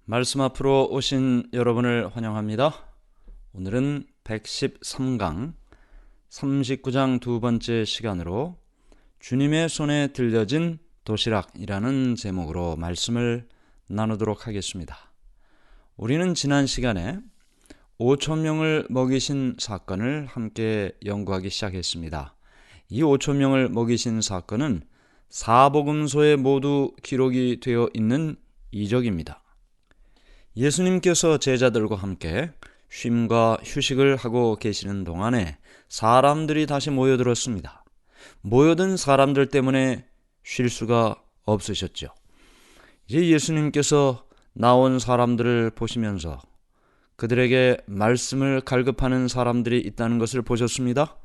말씀 앞으로 오신 여러분을 환영합니다. 오늘은 113강 39장 두 번째 시간으로 주님의 손에 들려진 도시락이라는 제목으로 말씀을 나누도록 하겠습니다. 우리는 지난 시간에 5천 명을 먹이신 사건을 함께 연구하기 시작했습니다. 이 5천 명을 먹이신 사건은 사복음서에 모두 기록이 되어 있는 이적입니다. 예수님께서 제자들과 함께 쉼과 휴식을 하고 계시는 동안에 사람들이 다시 모여들었습니다. 모여든 사람들 때문에 쉴 수가 없으셨죠. 이제 예수님께서 나온 사람들을 보시면서 그들에게 말씀을 갈급하는 사람들이 있다는 것을 보셨습니다.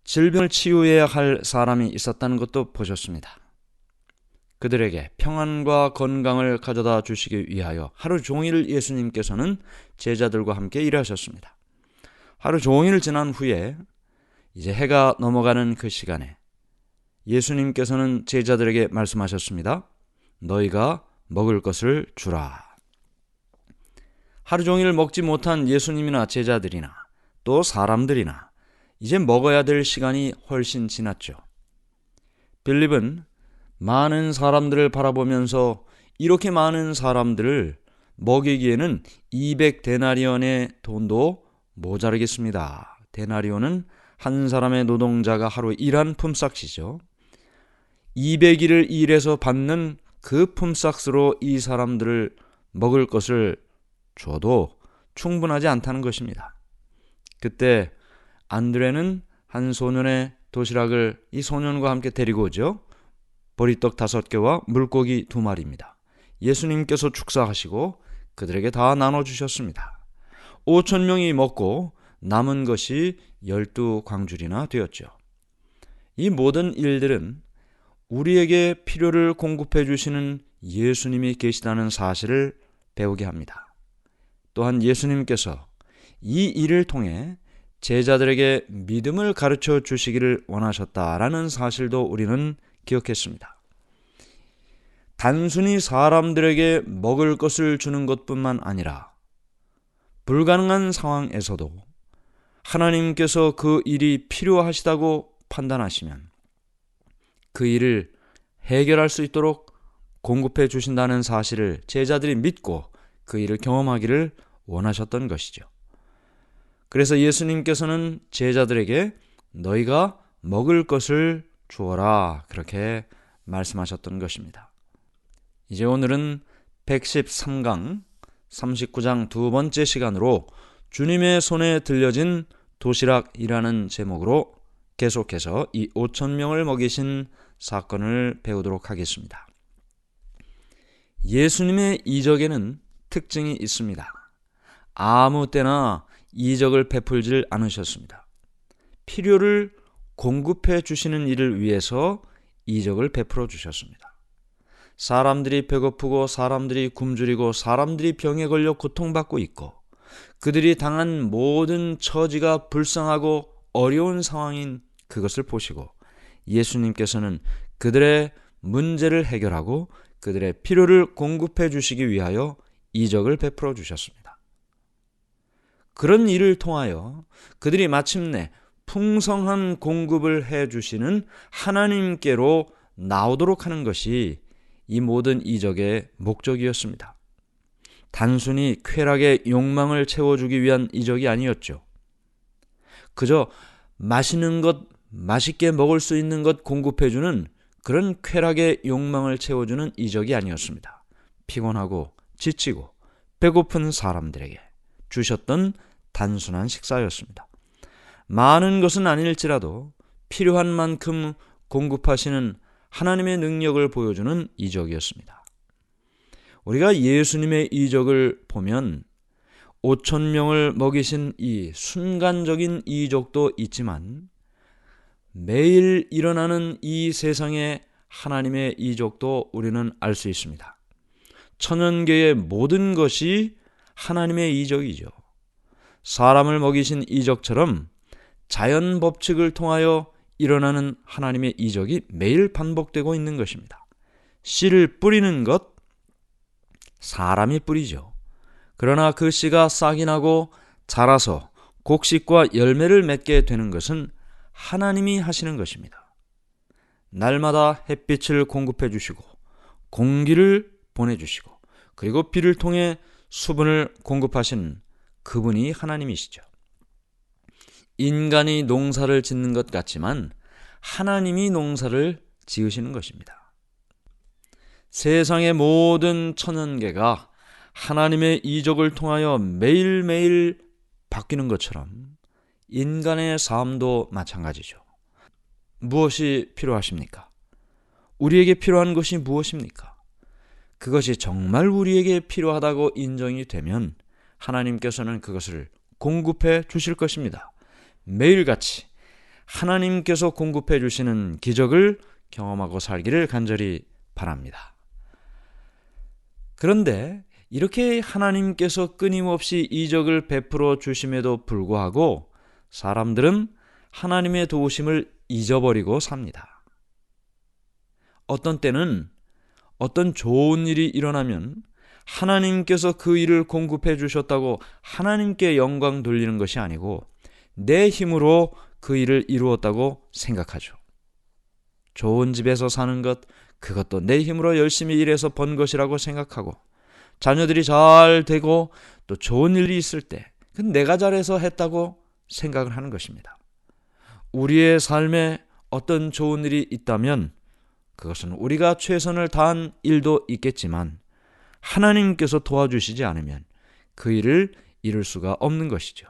질병을 치유해야 할 사람이 있었다는 것도 보셨습니다. 그들에게 평안과 건강을 가져다 주시기 위하여 하루 종일 예수님께서는 제자들과 함께 일하셨습니다. 하루 종일 지난 후에 이제 해가 넘어가는 그 시간에 예수님께서는 제자들에게 말씀하셨습니다. 너희가 먹을 것을 주라. 하루 종일 먹지 못한 예수님이나 제자들이나 또 사람들이나 이제 먹어야 될 시간이 훨씬 지났죠. 빌립은 많은 사람들을 바라보면서 이렇게 많은 사람들을 먹이기에는 200데나리온의 돈도 모자르겠습니다. 데나리온은 한 사람의 노동자가 하루 일한 품삯이죠. 200일을 일해서 받는 그 품삯으로 이 사람들을 먹을 것을 줘도 충분하지 않다는 것입니다. 그때 안드레는 한 소년의 도시락을 이 소년과 함께 데리고 오죠. 보리떡 5개와 물고기 2마리입니다. 예수님께서 축사하시고 그들에게 다 나눠주셨습니다. 5천 명이 먹고 남은 것이 12광줄이나 되었죠. 이 모든 일들은 우리에게 필요를 공급해 주시는 예수님이 계시다는 사실을 배우게 합니다. 또한 예수님께서 이 일을 통해 제자들에게 믿음을 가르쳐 주시기를 원하셨다라는 사실도 우리는 기억했습니다. 단순히 사람들에게 먹을 것을 주는 것뿐만 아니라 불가능한 상황에서도 하나님께서 그 일이 필요하시다고 판단하시면 그 일을 해결할 수 있도록 공급해 주신다는 사실을 제자들이 믿고 그 일을 경험하기를 원하셨던 것이죠. 그래서 예수님께서는 제자들에게 너희가 먹을 것을 주어라 그렇게 말씀하셨던 것입니다. 이제 오늘은 113강 39장 두 번째 시간으로 주님의 손에 들려진 도시락이라는 제목으로 계속해서 이 5천 명을 먹이신 사건을 배우도록 하겠습니다. 예수님의 이적에는 특징이 있습니다. 아무 때나 이적을 베풀질 않으셨습니다. 필요를 공급해 주시는 일을 위해서 이적을 베풀어 주셨습니다. 사람들이 배고프고 사람들이 굶주리고 사람들이 병에 걸려 고통받고 있고 그들이 당한 모든 처지가 불쌍하고 어려운 상황인 그것을 보시고 예수님께서는 그들의 문제를 해결하고 그들의 필요를 공급해 주시기 위하여 이적을 베풀어 주셨습니다. 그런 일을 통하여 그들이 마침내 풍성한 공급을 해주시는 하나님께로 나오도록 하는 것이 이 모든 이적의 목적이었습니다. 단순히 쾌락의 욕망을 채워주기 위한 이적이 아니었죠. 그저 맛있는 것, 맛있게 먹을 수 있는 것 공급해주는 그런 쾌락의 욕망을 채워주는 이적이 아니었습니다. 피곤하고 지치고 배고픈 사람들에게 주셨던 단순한 식사였습니다. 많은 것은 아닐지라도 필요한 만큼 공급하시는 하나님의 능력을 보여주는 이적이었습니다. 우리가 예수님의 이적을 보면 5천 명을 먹이신 이 순간적인 이적도 있지만 매일 일어나는 이 세상의 하나님의 이적도 우리는 알 수 있습니다. 천연계의 모든 것이 하나님의 이적이죠. 사람을 먹이신 이적처럼 자연 법칙을 통하여 일어나는 하나님의 이적이 매일 반복되고 있는 것입니다. 씨를 뿌리는 것, 사람이 뿌리죠. 그러나 그 씨가 싹이 나고 자라서 곡식과 열매를 맺게 되는 것은 하나님이 하시는 것입니다. 날마다 햇빛을 공급해 주시고 공기를 보내주시고 그리고 비를 통해 수분을 공급하시는 그분이 하나님이시죠. 인간이 농사를 짓는 것 같지만 하나님이 농사를 지으시는 것입니다. 세상의 모든 천연계가 하나님의 이적을 통하여 매일매일 바뀌는 것처럼 인간의 삶도 마찬가지죠. 무엇이 필요하십니까? 우리에게 필요한 것이 무엇입니까? 그것이 정말 우리에게 필요하다고 인정이 되면 하나님께서는 그것을 공급해 주실 것입니다. 매일같이 하나님께서 공급해 주시는 기적을 경험하고 살기를 간절히 바랍니다. 그런데 이렇게 하나님께서 끊임없이 이적을 베풀어 주심에도 불구하고 사람들은 하나님의 도우심을 잊어버리고 삽니다. 어떤 때는 어떤 좋은 일이 일어나면 하나님께서 그 일을 공급해 주셨다고 하나님께 영광 돌리는 것이 아니고 내 힘으로 그 일을 이루었다고 생각하죠. 좋은 집에서 사는 것, 그것도 내 힘으로 열심히 일해서 번 것이라고 생각하고 자녀들이 잘 되고 또 좋은 일이 있을 때 그건 내가 잘해서 했다고 생각을 하는 것입니다. 우리의 삶에 어떤 좋은 일이 있다면 그것은 우리가 최선을 다한 일도 있겠지만 하나님께서 도와주시지 않으면 그 일을 이룰 수가 없는 것이죠.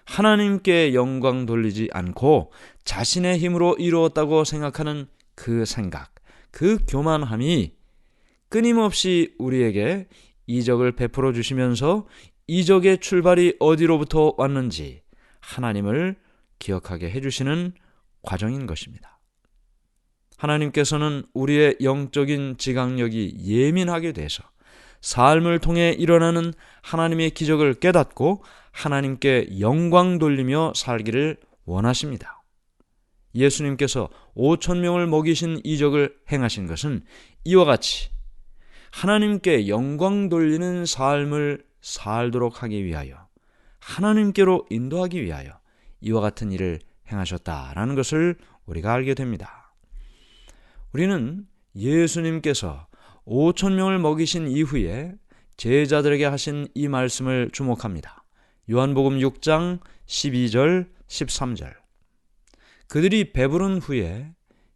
하나님께 영광 돌리지 않고 자신의 힘으로 이루었다고 생각하는 그 생각, 그 교만함이 끊임없이 우리에게 이적을 베풀어 주시면서 이적의 출발이 어디로부터 왔는지 하나님을 기억하게 해주시는 과정인 것입니다. 하나님께서는 우리의 영적인 지각력이 예민하게 돼서 삶을 통해 일어나는 하나님의 기적을 깨닫고 하나님께 영광 돌리며 살기를 원하십니다. 예수님께서 5,000명을 먹이신 이적을 행하신 것은 이와 같이 하나님께 영광 돌리는 삶을 살도록 하기 위하여 하나님께로 인도하기 위하여 이와 같은 일을 행하셨다라는 것을 우리가 알게 됩니다. 우리는 예수님께서 5,000명을 먹이신 이후에 제자들에게 하신 이 말씀을 주목합니다. 요한복음 6장 12절 13절. 그들이 배부른 후에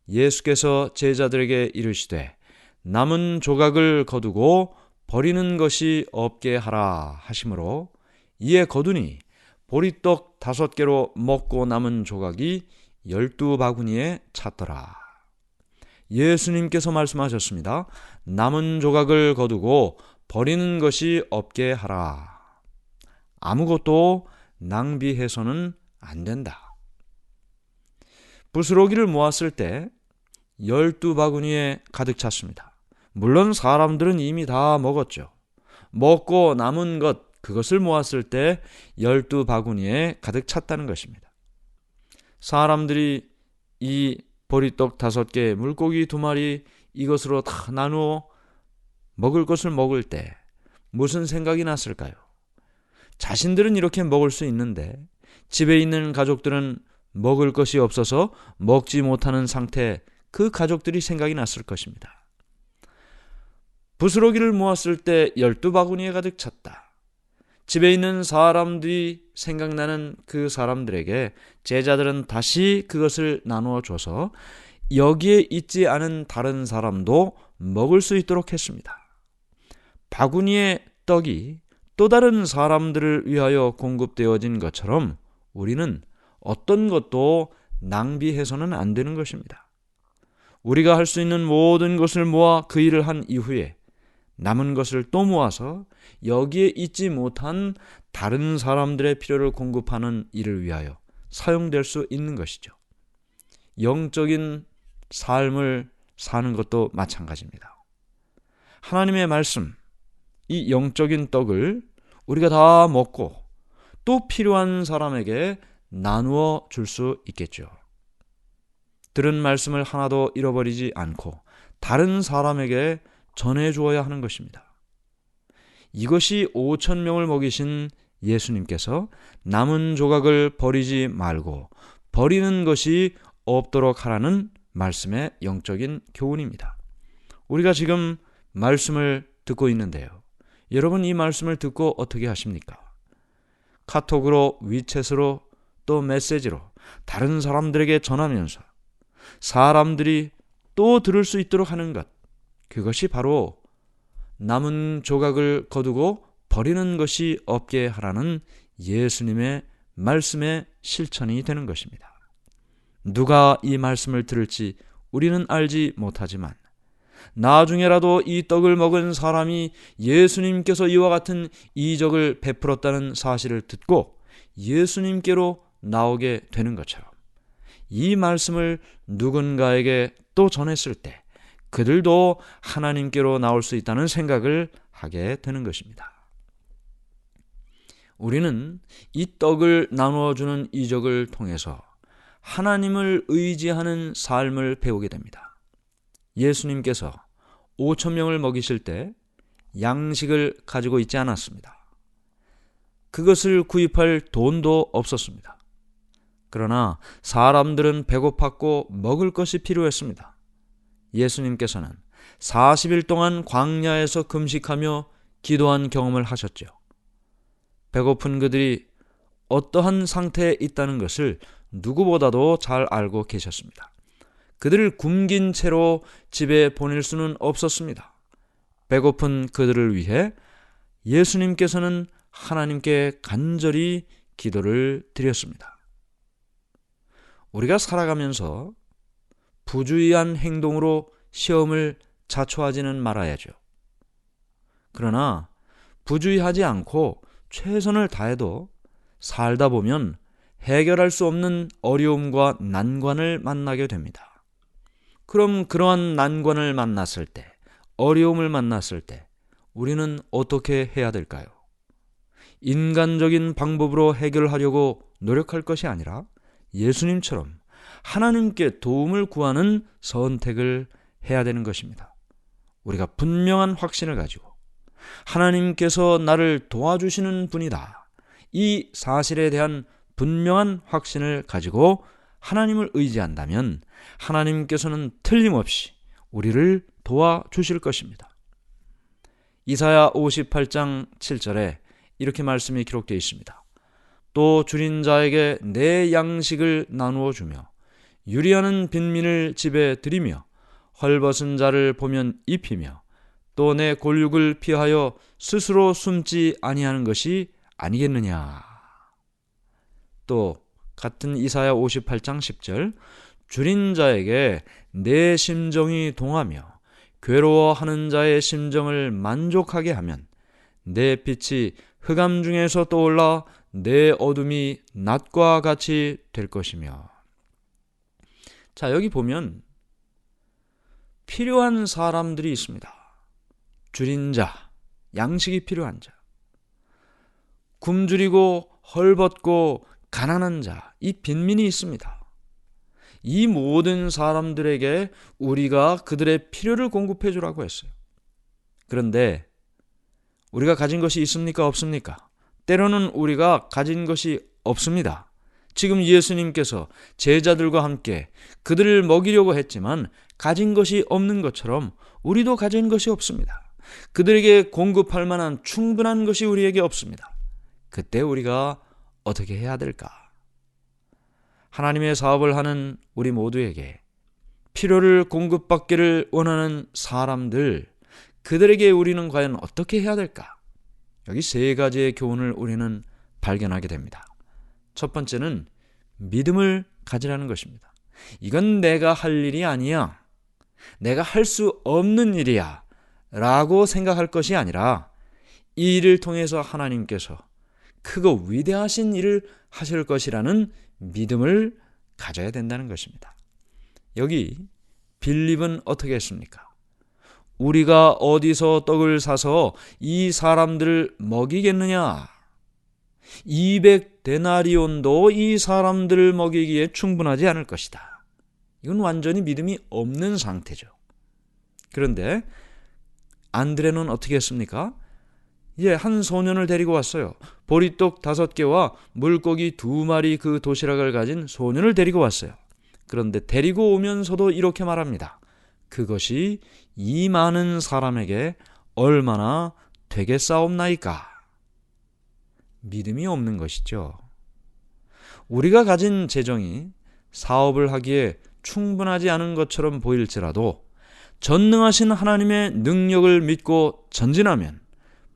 예수께서 제자들에게 이르시되 남은 조각을 거두고 버리는 것이 없게 하라 하시므로 이에 거두니 보리떡 5개로 먹고 남은 조각이 12바구니에 찼더라. 예수님께서 말씀하셨습니다. 남은 조각을 거두고 버리는 것이 없게 하라. 아무것도 낭비해서는 안 된다. 부스러기를 모았을 때 12바구니에 가득 찼습니다. 물론 사람들은 이미 다 먹었죠. 먹고 남은 것, 그것을 모았을 때 12바구니에 가득 찼다는 것입니다. 사람들이 이 보리떡 5개, 물고기 2마리 이것으로 다 나누어 먹을 것을 먹을 때 무슨 생각이 났을까요? 자신들은 이렇게 먹을 수 있는데 집에 있는 가족들은 먹을 것이 없어서 먹지 못하는 상태, 그 가족들이 생각이 났을 것입니다. 부스러기를 모았을 때 12바구니에 가득 찼다. 집에 있는 사람들이 생각나는 그 사람들에게 제자들은 다시 그것을 나누어 줘서 여기에 있지 않은 다른 사람도 먹을 수 있도록 했습니다. 바구니의 떡이 또 다른 사람들을 위하여 공급되어진 것처럼 우리는 어떤 것도 낭비해서는 안 되는 것입니다. 우리가 할 수 있는 모든 것을 모아 그 일을 한 이후에 남은 것을 또 모아서 여기에 있지 못한 다른 사람들의 필요를 공급하는 일을 위하여 사용될 수 있는 것이죠. 영적인 삶을 사는 것도 마찬가지입니다. 하나님의 말씀, 이 영적인 떡을 우리가 다 먹고 또 필요한 사람에게 나누어 줄 수 있겠죠. 들은 말씀을 하나도 잃어버리지 않고 다른 사람에게 전해 주어야 하는 것입니다. 이것이 5천 명을 먹이신 예수님께서 남은 조각을 버리지 말고 버리는 것이 없도록 하라는 말씀의 영적인 교훈입니다. 우리가 지금 말씀을 듣고 있는데요. 여러분 이 말씀을 듣고 어떻게 하십니까? 카톡으로, 위챗으로, 또 메시지로 다른 사람들에게 전하면서 사람들이 또 들을 수 있도록 하는 것, 그것이 바로 남은 조각을 거두고 버리는 것이 없게 하라는 예수님의 말씀의 실천이 되는 것입니다. 누가 이 말씀을 들을지 우리는 알지 못하지만 나중에라도 이 떡을 먹은 사람이 예수님께서 이와 같은 이적을 베풀었다는 사실을 듣고 예수님께로 나오게 되는 것처럼 이 말씀을 누군가에게 또 전했을 때 그들도 하나님께로 나올 수 있다는 생각을 하게 되는 것입니다. 우리는 이 떡을 나누어주는 이적을 통해서 하나님을 의지하는 삶을 배우게 됩니다. 예수님께서 5천 명을 먹이실 때 양식을 가지고 있지 않았습니다. 그것을 구입할 돈도 없었습니다. 그러나 사람들은 배고팠고 먹을 것이 필요했습니다. 예수님께서는 40일 동안 광야에서 금식하며 기도한 경험을 하셨죠. 배고픈 그들이 어떠한 상태에 있다는 것을 누구보다도 잘 알고 계셨습니다. 그들을 굶긴 채로 집에 보낼 수는 없었습니다. 배고픈 그들을 위해 예수님께서는 하나님께 간절히 기도를 드렸습니다. 우리가 살아가면서 부주의한 행동으로 시험을 자초하지는 말아야죠. 그러나 부주의하지 않고 최선을 다해도 살다 보면 해결할 수 없는 어려움과 난관을 만나게 됩니다. 그럼 그러한 난관을 만났을 때, 어려움을 만났을 때 우리는 어떻게 해야 될까요? 인간적인 방법으로 해결하려고 노력할 것이 아니라 예수님처럼 하나님께 도움을 구하는 선택을 해야 되는 것입니다. 우리가 분명한 확신을 가지고 하나님께서 나를 도와주시는 분이다. 이 사실에 대한 분명한 확신을 가지고 하나님을 의지한다면 하나님께서는 틀림없이 우리를 도와주실 것입니다. 이사야 58장 7절에 이렇게 말씀이 기록되어 있습니다. 또 줄인 자에게 내 양식을 나누어 주며 유리하는 빈민을 집에 들이며 헐벗은 자를 보면 입히며 또 내 골육을 피하여 스스로 숨지 아니하는 것이 아니겠느냐. 또 같은 이사야 58장 10절 줄인 자에게 내 심정이 동하며 괴로워하는 자의 심정을 만족하게 하면 내 빛이 흑암 중에서 떠올라 내 어둠이 낮과 같이 될 것이며. 자, 여기 보면 필요한 사람들이 있습니다. 줄인 자, 양식이 필요한 자, 굶주리고 헐벗고 가난한 자, 이 빈민이 있습니다. 이 모든 사람들에게 우리가 그들의 필요를 공급해 주라고 했어요. 그런데 우리가 가진 것이 있습니까? 없습니까? 때로는 우리가 가진 것이 없습니다. 지금 예수님께서 제자들과 함께 그들을 먹이려고 했지만 가진 것이 없는 것처럼 우리도 가진 것이 없습니다. 그들에게 공급할 만한 충분한 것이 우리에게 없습니다. 그때 우리가 어떻게 해야 될까? 하나님의 사업을 하는 우리 모두에게 필요를 공급받기를 원하는 사람들, 그들에게 우리는 과연 어떻게 해야 될까? 여기 세 가지의 교훈을 우리는 발견하게 됩니다. 첫 번째는 믿음을 가지라는 것입니다. 이건 내가 할 일이 아니야. 내가 할 수 없는 일이야. 라고 생각할 것이 아니라 이 일을 통해서 하나님께서 크고 위대하신 일을 하실 것이라는 믿음을 가져야 된다는 것입니다. 여기 빌립은 어떻게 했습니까? 우리가 어디서 떡을 사서 이 사람들을 먹이겠느냐? 200데나리온도 이 사람들을 먹이기에 충분하지 않을 것이다. 이건 완전히 믿음이 없는 상태죠. 그런데 안드레는 어떻게 했습니까? 한 소년을 데리고 왔어요. 보리떡 5개와 물고기 2마리 그 도시락을 가진 소년을 데리고 왔어요. 그런데 데리고 오면서도 이렇게 말합니다. 그것이 이 많은 사람에게 얼마나 되겠사옵나이까? 믿음이 없는 것이죠. 우리가 가진 재정이 사업을 하기에 충분하지 않은 것처럼 보일지라도 전능하신 하나님의 능력을 믿고 전진하면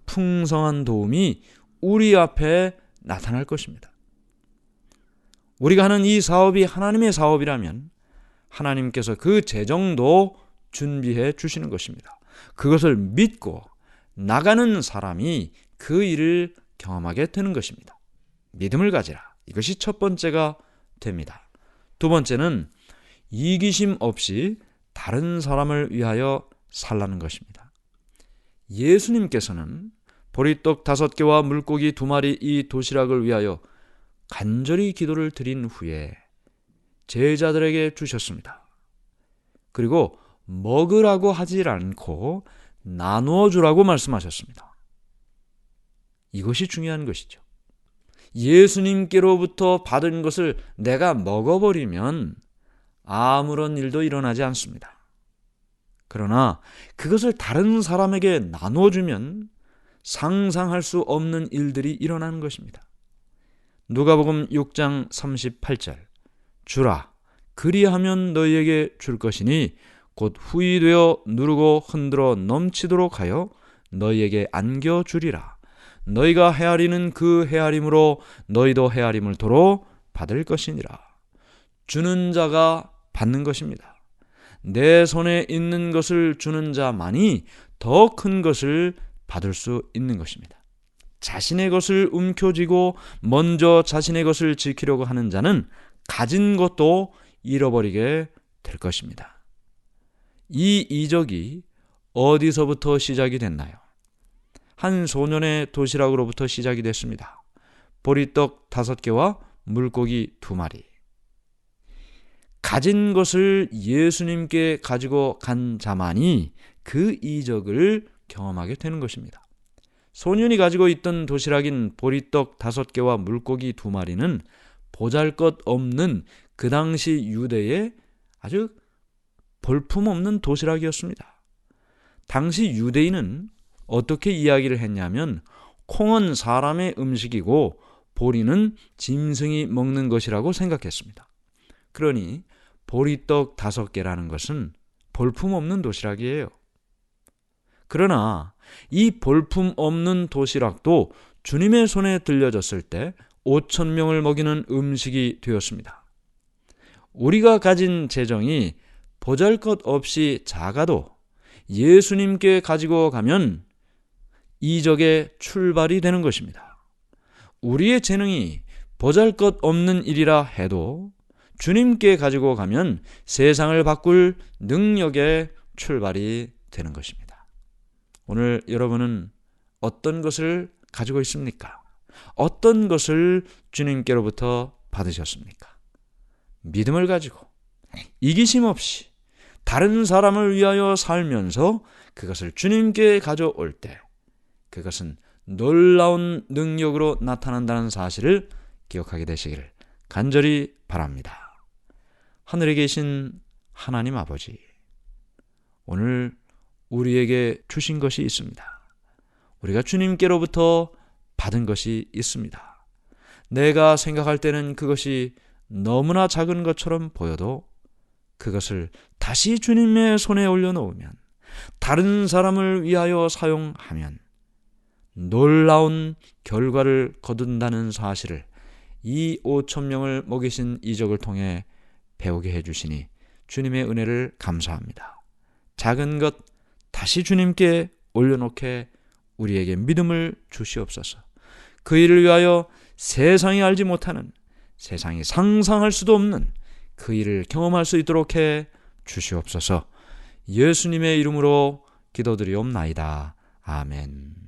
풍성한 도움이 우리 앞에 나타날 것입니다. 우리가 하는 이 사업이 하나님의 사업이라면 하나님께서 그 재정도 준비해 주시는 것입니다. 그것을 믿고 나가는 사람이 그 일을 경험하게 되는 것입니다. 믿음을 가지라. 이것이 첫 번째가 됩니다. 두 번째는 이기심 없이 다른 사람을 위하여 살라는 것입니다. 예수님께서는 보리떡 5개와 물고기 2마리 이 도시락을 위하여 간절히 기도를 드린 후에 제자들에게 주셨습니다. 그리고 먹으라고 하지 않고 나누어 주라고 말씀하셨습니다. 이것이 중요한 것이죠. 예수님께로부터 받은 것을 내가 먹어버리면 아무런 일도 일어나지 않습니다. 그러나 그것을 다른 사람에게 나누어 주면 상상할 수 없는 일들이 일어나는 것입니다. 누가복음 6장 38절 주라 그리하면 너희에게 줄 것이니 곧 후이되어 누르고 흔들어 넘치도록 하여 너희에게 안겨주리라. 너희가 헤아리는 그 헤아림으로 너희도 헤아림을 도로 받을 것이니라. 주는 자가 받는 것입니다. 내 손에 있는 것을 주는 자만이 더 큰 것을 받을 수 있는 것입니다. 자신의 것을 움켜쥐고 먼저 자신의 것을 지키려고 하는 자는 가진 것도 잃어버리게 될 것입니다. 이 이적이 어디서부터 시작이 됐나요? 한 소년의 도시락으로부터 시작이 됐습니다. 보리떡 5개와 물고기 2마리. 가진 것을 예수님께 가지고 간 자만이 그 이적을 경험하게 되는 것입니다. 소년이 가지고 있던 도시락인 보리떡 5개와 물고기 2마리는 보잘것없는 그 당시 유대의 아주 볼품없는 도시락이었습니다. 당시 유대인은 어떻게 이야기를 했냐면 콩은 사람의 음식이고 보리는 짐승이 먹는 것이라고 생각했습니다. 그러니 보리떡 5개라는 것은 볼품없는 도시락이에요. 그러나 이 볼품없는 도시락도 주님의 손에 들려졌을 때 5,000명을 먹이는 음식이 되었습니다. 우리가 가진 재정이 보잘것없이 작아도 예수님께 가지고 가면 이적의 출발이 되는 것입니다. 우리의 재능이 보잘것없는 일이라 해도 주님께 가지고 가면 세상을 바꿀 능력의 출발이 되는 것입니다. 오늘 여러분은 어떤 것을 가지고 있습니까? 어떤 것을 주님께로부터 받으셨습니까? 믿음을 가지고 이기심 없이 다른 사람을 위하여 살면서 그것을 주님께 가져올 때 그것은 놀라운 능력으로 나타난다는 사실을 기억하게 되시기를 간절히 바랍니다. 하늘에 계신 하나님 아버지, 오늘 우리에게 주신 것이 있습니다. 우리가 주님께로부터 받은 것이 있습니다. 내가 생각할 때는 그것이 너무나 작은 것처럼 보여도 그것을 다시 주님의 손에 올려놓으면, 다른 사람을 위하여 사용하면 놀라운 결과를 거둔다는 사실을 이 5,000명을 먹이신 이적을 통해 배우게 해주시니 주님의 은혜를 감사합니다. 작은 것 다시 주님께 올려놓게 우리에게 믿음을 주시옵소서. 그 일을 위하여 세상이 알지 못하는, 세상이 상상할 수도 없는 그 일을 경험할 수 있도록 해 주시옵소서. 예수님의 이름으로 기도드리옵나이다. 아멘.